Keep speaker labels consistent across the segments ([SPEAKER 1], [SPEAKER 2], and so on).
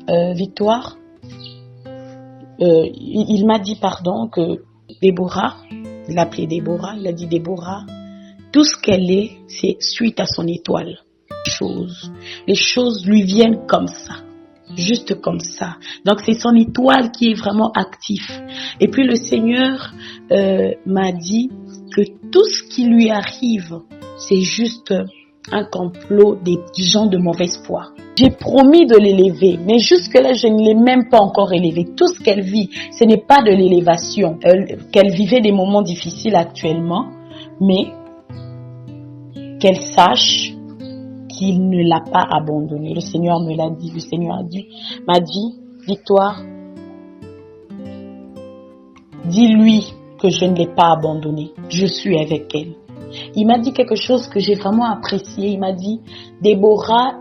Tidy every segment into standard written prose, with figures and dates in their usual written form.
[SPEAKER 1] Victoire, il m'a dit que Déborah, il l'appelait Déborah, il a dit Déborah, tout ce qu'elle est, c'est suite à son étoile. Les choses lui viennent comme ça, juste comme ça. Donc c'est son étoile qui est vraiment actif. Et puis le Seigneur m'a dit que tout ce qui lui arrive, c'est juste un complot des gens de mauvaise foi. J'ai promis de l'élever, mais jusque-là, je ne l'ai même pas encore élevée. Tout ce qu'elle vit, ce n'est pas de l'élévation. Qu'elle vivait des moments difficiles actuellement, mais qu'elle sache qu'il ne l'a pas abandonnée. Le Seigneur me l'a dit. Le Seigneur m'a dit, Victoire, dis-lui que je ne l'ai pas abandonnée. Je suis avec elle. Il m'a dit quelque chose que j'ai vraiment apprécié. Il m'a dit, Déborah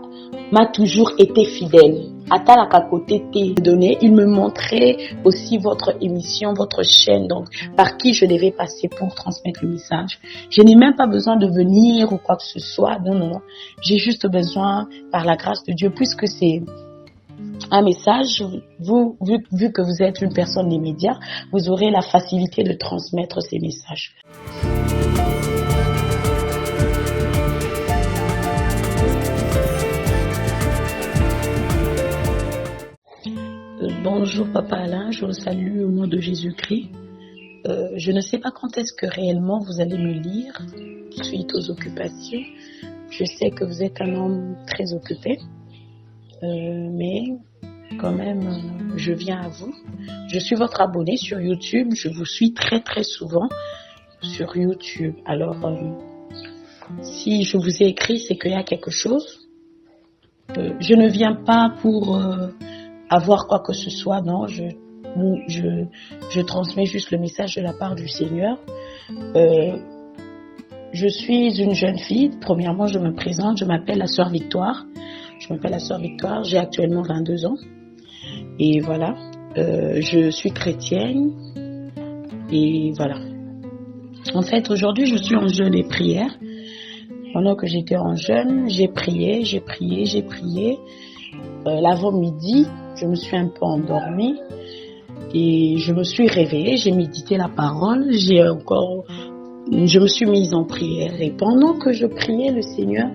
[SPEAKER 1] m'a toujours été fidèle. Atalaka côté t'es donné, il me montrait aussi votre émission, votre chaîne, donc par qui je devais passer pour transmettre le message. Je n'ai même pas besoin de venir ou quoi que ce soit. Non. J'ai juste besoin, par la grâce de Dieu, puisque c'est un message, vu que vous êtes une personne des médias, vous aurez la facilité de transmettre ces messages. Bonjour Papa Alain, je vous salue au nom de Jésus-Christ. Je ne sais pas quand est-ce que réellement vous allez me lire suite aux occupations. Je sais que vous êtes un homme très occupé, mais quand même, je viens à vous. Je suis votre abonné sur YouTube, je vous suis très très souvent sur YouTube. Alors, si je vous ai écrit, c'est qu'il y a quelque chose. Je ne viens pas pour avoir quoi que ce soit, non, je transmets juste le message de la part du Seigneur. Je suis une jeune fille. Premièrement, je me présente, je m'appelle la sœur Victoire. J'ai actuellement 22 ans. Et voilà, je suis chrétienne. Et voilà. En fait, aujourd'hui, je suis en jeûne et prière. Pendant que j'étais en jeûne, j'ai prié. L'avant-midi, je me suis un peu endormie et je me suis réveillée, j'ai médité la parole, je me suis mise en prière et pendant que je priais, le Seigneur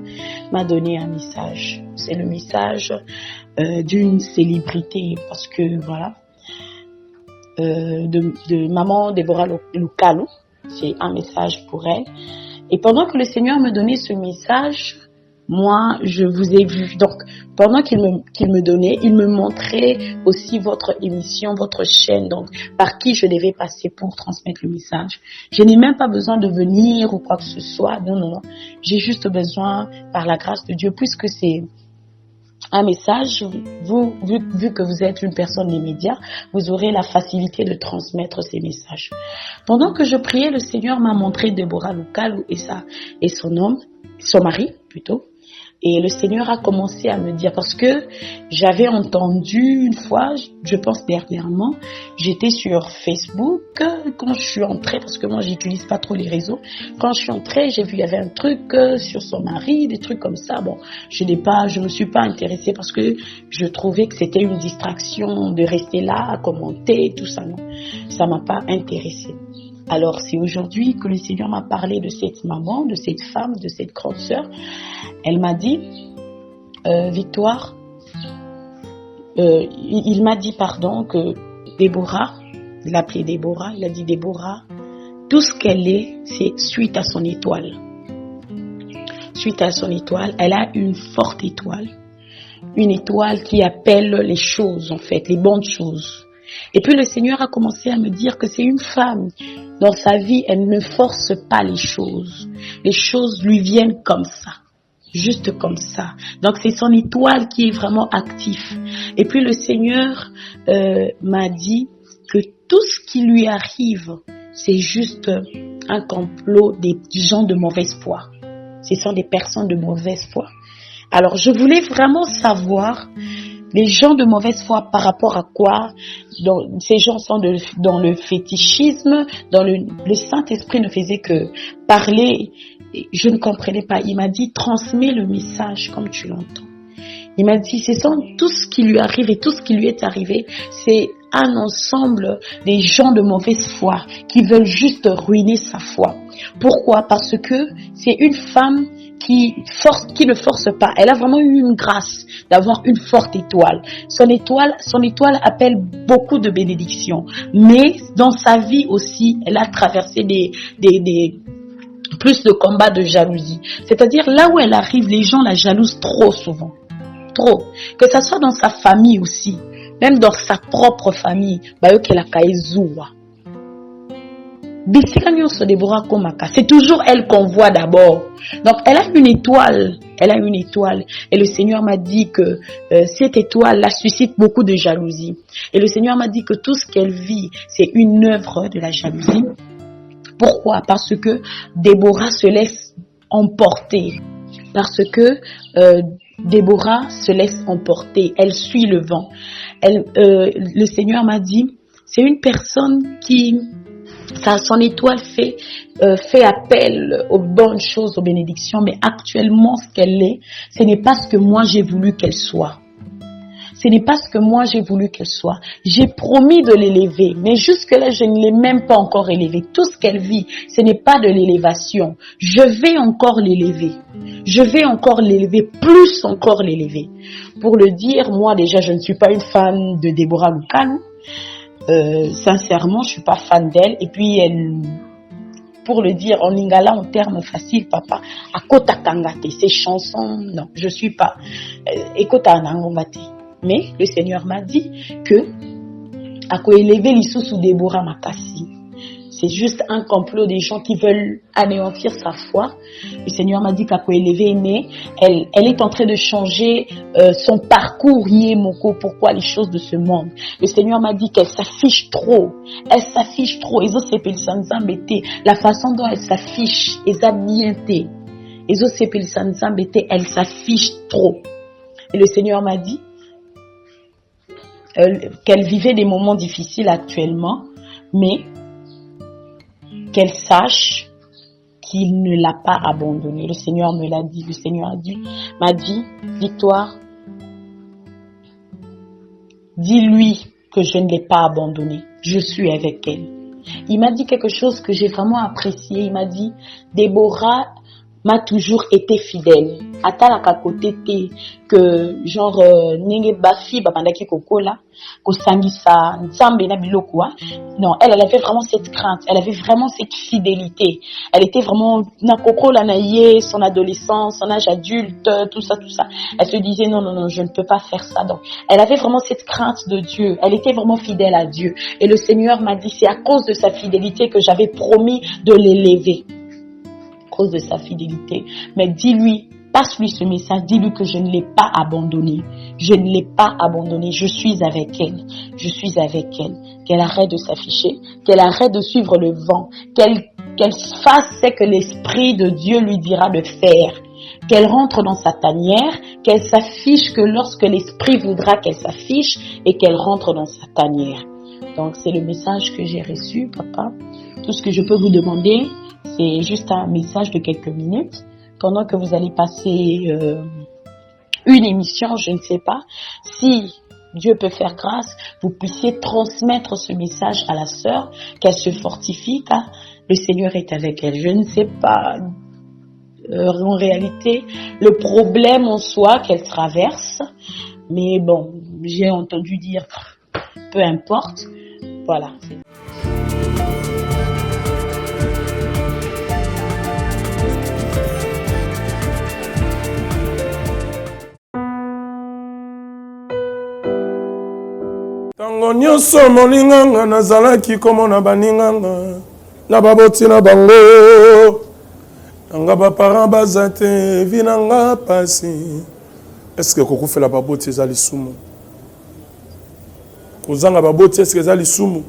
[SPEAKER 1] m'a donné un message. C'est le message d'une célébrité parce que voilà, de maman Déborah Lukalu, c'est un message pour elle. Et pendant que le Seigneur me donnait ce message, moi, je vous ai vu. Donc, pendant qu'il me donnait, il me montrait aussi votre émission, votre chaîne, donc par qui je devais passer pour transmettre le message. Je n'ai même pas besoin de venir ou quoi que ce soit. Non. J'ai juste besoin, par la grâce de Dieu, puisque c'est un message, vu que vous êtes une personne des médias, vous aurez la facilité de transmettre ces messages. Pendant que je priais, le Seigneur m'a montré Déborah Lukalu et son mari plutôt. Et le Seigneur a commencé à me dire, parce que j'avais entendu une fois, je pense dernièrement, j'étais sur Facebook, quand je suis entrée, parce que moi j'utilise pas trop les réseaux, quand je suis entrée, j'ai vu il y avait un truc sur son mari, des trucs comme ça. Bon, je me suis pas intéressée parce que je trouvais que c'était une distraction de rester là, à commenter, tout ça, non. Ça m'a pas intéressée. Alors, c'est aujourd'hui que le Seigneur m'a parlé de cette maman, de cette femme, de cette grande sœur. Elle m'a dit, Victoire, il m'a dit que Déborah, il l'appelait Déborah, il a dit Déborah, tout ce qu'elle est, c'est suite à son étoile. Suite à son étoile, elle a une forte étoile. Une étoile qui appelle les choses, en fait, les bonnes choses. Et puis le Seigneur a commencé à me dire que c'est une femme. Dans sa vie, elle ne force pas les choses. Les choses lui viennent comme ça. Juste comme ça. Donc c'est son étoile qui est vraiment actif. Et puis le Seigneur m'a dit que tout ce qui lui arrive, c'est juste un complot des gens de mauvaise foi. Ce sont des personnes de mauvaise foi. Alors je voulais vraiment savoir les gens de mauvaise foi par rapport à quoi. Donc, ces gens sont dans le fétichisme, dans le Saint-Esprit ne faisait que parler. Je ne comprenais pas. Il m'a dit, transmets le message comme tu l'entends. Il m'a dit, c'est sans tout ce qui lui arrive et tout ce qui lui est arrivé, c'est un ensemble des gens de mauvaise foi qui veulent juste ruiner sa foi. Pourquoi? Parce que c'est une femme qui ne force pas. Elle a vraiment eu une grâce d'avoir une forte étoile. Son étoile appelle beaucoup de bénédictions. Mais dans sa vie aussi, elle a traversé plus de combats de jalousie. C'est-à-dire là où elle arrive, les gens la jalousent trop souvent. Trop. Que ça soit dans sa famille aussi. Même dans sa propre famille. C'est toujours elle qu'on voit d'abord. Donc elle a une étoile. Et le Seigneur m'a dit que cette étoile la suscite beaucoup de jalousie. Et le Seigneur m'a dit que tout ce qu'elle vit, c'est une œuvre de la jalousie. Pourquoi? Parce que Déborah se laisse emporter. Déborah se laisse emporter. Elle suit le vent. Le Seigneur m'a dit, c'est une personne qui... son étoile fait appel aux bonnes choses, aux bénédictions, mais actuellement ce qu'elle est, ce n'est pas ce que moi j'ai voulu qu'elle soit. Ce n'est pas ce que moi j'ai voulu qu'elle soit. J'ai promis de l'élever, mais jusque-là je ne l'ai même pas encore élevée. Tout ce qu'elle vit, ce n'est pas de l'élévation. Je vais encore l'élever. Plus encore l'élever. Pour le dire, moi déjà je ne suis pas une fan de Déborah Lukalu. Sincèrement, je suis pas fan d'elle. Et puis, pour le dire en lingala en termes faciles, papa, à kota kangate, ces chansons, non, je suis pas. Ekota nangongate. Mais le Seigneur m'a dit que à quoi élever l'issue sous Déborah Makassi. C'est juste un complot des gens qui veulent anéantir sa foi. Le Seigneur m'a dit qu'à quoi élever, mais elle est en train de changer son parcours Yémoko. Pourquoi les choses de ce monde? Le Seigneur m'a dit qu'elle s'affiche trop. La façon dont elle s'affiche, elle s'affiche trop. Et le Seigneur m'a dit qu'elle vivait des moments difficiles actuellement, mais qu'elle sache qu'il ne l'a pas abandonnée. Le Seigneur me l'a dit. Le Seigneur m'a dit, Victoire, dis-lui que je ne l'ai pas abandonnée. Je suis avec elle. Il m'a dit quelque chose que j'ai vraiment apprécié. Il m'a dit, Déborah m'a toujours été fidèle. Atalaka côté que genre nenge bafi babandaki kokola ko sangisa nzambe na biloko. Non, elle avait vraiment cette crainte, elle avait vraiment cette fidélité. Elle était vraiment na kokola na yé, son adolescence, son âge adulte, tout ça. Elle se disait non, je ne peux pas faire ça. Donc, elle avait vraiment cette crainte de Dieu. Elle était vraiment fidèle à Dieu. Et le Seigneur m'a dit, c'est à cause de sa fidélité que j'avais promis de l'élever. De sa fidélité, mais dis-lui, passe-lui ce message, dis-lui que je ne l'ai pas abandonnée, je suis avec elle, qu'elle arrête de s'afficher, qu'elle arrête de suivre le vent, qu'elle fasse ce que l'Esprit de Dieu lui dira de faire, qu'elle rentre dans sa tanière, qu'elle s'affiche que lorsque l'Esprit voudra qu'elle s'affiche et qu'elle rentre dans sa tanière. Donc c'est le message que j'ai reçu, papa. Tout ce que je peux vous demander, c'est juste un message de quelques minutes. Pendant que vous allez passer une émission, je ne sais pas, si Dieu peut faire grâce, vous puissiez transmettre ce message à la sœur, qu'elle se fortifie, car le Seigneur est avec elle. Je ne sais pas en réalité le problème en soi qu'elle traverse, mais bon, j'ai entendu dire, peu importe, voilà.
[SPEAKER 2] Tango nyonso molinganga nazalaki komona baninganga na baboti na bango nanga baparent baza te vinanga pasi. Est-ce que kokufela baboti eza lisumu? Kozanga baboti est-ce que eza lisumu?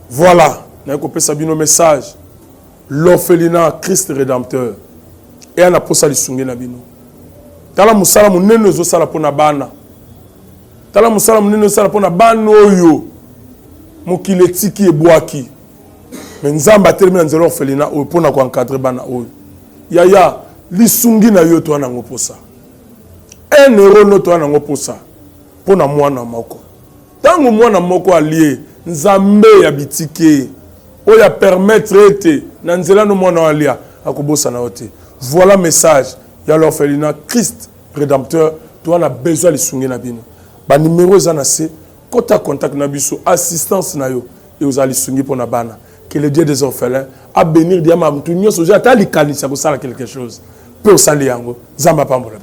[SPEAKER 2] Voilà, na kopesa bino message. L'orphelinat Christ rédempteur. Et ana posa lisungi na bino. Tala musala munene zo sala pona bana. Tala musala munene sala pona bana oyo mokili etiki ebwaki. Mais nzamba termina nzelo orphelinat oyo pona ko encadrer bana oyo. Yaya lisungi na yo to ana ngoposa. un euro noto anango posa pona mwana moko tango mwana moko allié nzambe ya bitike o ya permettre ete na nzela no mwana alia akobosa na ote. Voilà message ya l'orphelinat Christ rédempteur. Tu as besoin de sunge na bino ba numéro ezana se kota contact na biso assistance na yo et aux ali sungi pona bana. Que le Dieu des orphelins a bénir diama mtu nyoso ja ta likanisa ko sala quelque chose peut sali yango zamba pambola.